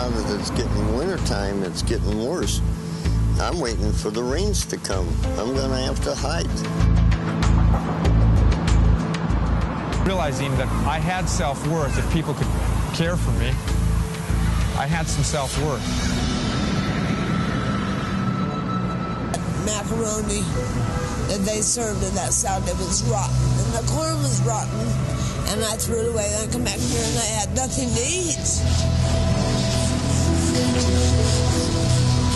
now that it's getting wintertime, it's getting worse. I'm waiting for the rains to come. I'm going to have to hide. Realizing that I had self-worth, if people could care for me, I had some self-worth. Macaroni that they served in that salad, it was rotten, and the corn was rotten, and I threw it away. I come back here and I had nothing to eat.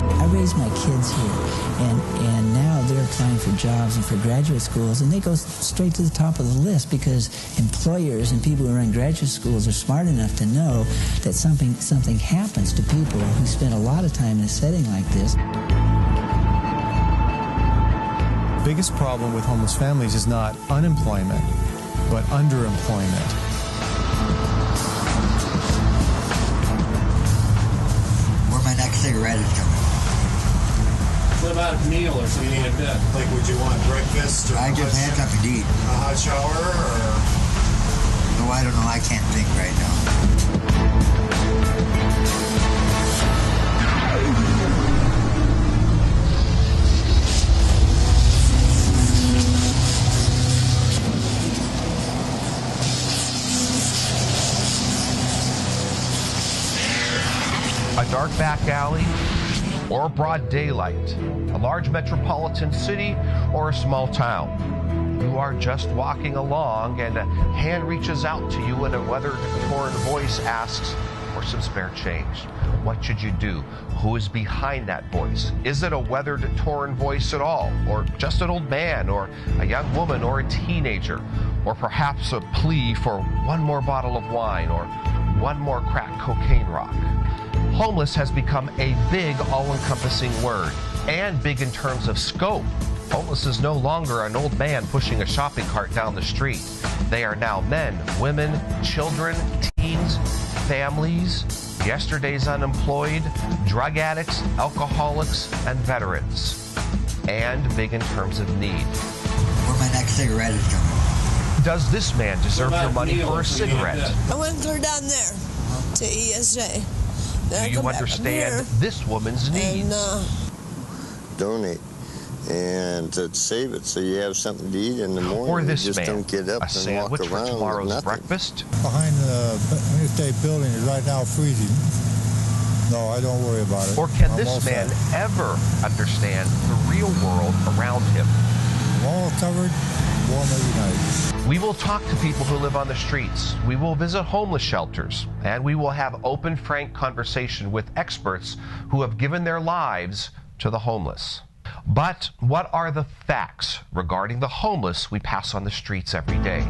I raised my kids here, and now they're applying for jobs and for graduate schools, and they go straight to the top of the list because employers and people who run graduate schools are smart enough to know that something happens to people who spend a lot of time in a setting like this. The biggest problem with homeless families is not unemployment, but underemployment. Where my next cigarette is coming. What about a meal or something like that? Like, would you want breakfast? Or I just had something to eat. A hot shower, or? No, I don't know. I can't think right now. A dark back alley or broad daylight, a large metropolitan city or a small town. You are just walking along and a hand reaches out to you and a weather-torn voice asks for some spare change. What should you do? Who is behind that voice? Is it a weather-torn voice at all? Or just an old man or a young woman or a teenager? Or perhaps a plea for one more bottle of wine or one more crack cocaine rock? Homeless has become a big, all-encompassing word, and big in terms of scope. Homeless is no longer an old man pushing a shopping cart down the street. They are now men, women, children, teens, families, yesterday's unemployed, drug addicts, alcoholics, and veterans. And big in terms of need. Where my next cigarette is coming. Does this man deserve your money for a cigarette? I went clear down there to ESJ. Do you understand this woman's needs? And, donate and to save it so you have something to eat in the morning. Or this you just man, don't get up a and sandwich walk for around tomorrow's with nothing. breakfast? Behind the interstate building is right now freezing. No, I don't worry about it. Or can I'm this man ever understand the real world around him? I'm all covered, warm every night. We will talk to people who live on the streets. We will visit homeless shelters. And we will have open, frank conversation with experts who have given their lives to the homeless. But what are the facts regarding the homeless we pass on the streets every day?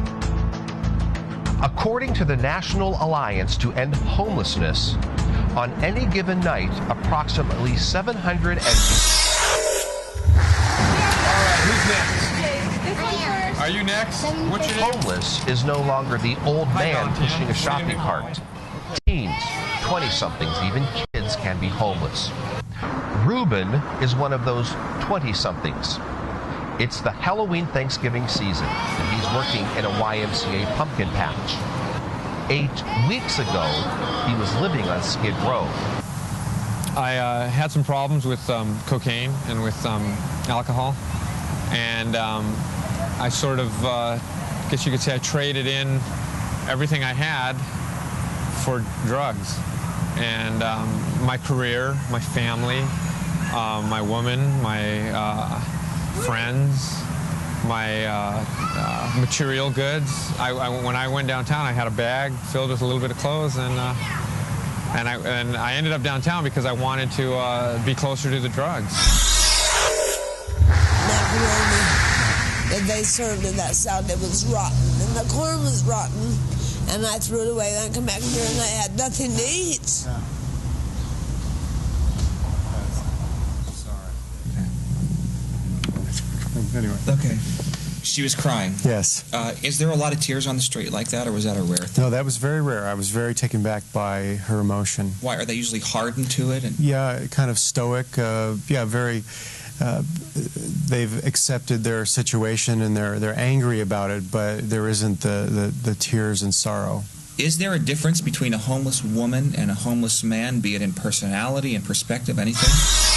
According to the National Alliance to End Homelessness, on any given night, approximately 700 and... All right, who's next? Are you next? What's your name? Homeless is no longer the old man pushing a shopping cart. Teens, 20-somethings, even kids can be homeless. Ruben is one of those 20-somethings. It's the Halloween Thanksgiving season, and he's working in a YMCA pumpkin patch. 8 weeks ago, he was living on Skid Row. I had some problems with cocaine and with alcohol, and I sort of, guess you could say I traded in everything I had for drugs. And my career, my family, my woman, my friends, my material goods. When I went downtown, I had a bag filled with a little bit of clothes, and I ended up downtown because I wanted to be closer to the drugs. macaroni that they served in that salad, it was rotten, and the corn was rotten, and I threw it away. I come back here and I had nothing to eat. Sorry. Anyway. Okay. She was crying. Yes. Is there a lot of tears on the street like that, or was that a rare thing? No, that was very rare. I was very taken back by her emotion. Why? Are they usually hardened to it? And yeah, kind of stoic. Yeah, very. They've accepted their situation and they're angry about it, but there isn't the tears and sorrow. Is there a difference between a homeless woman and a homeless man, be it in personality and perspective, anything?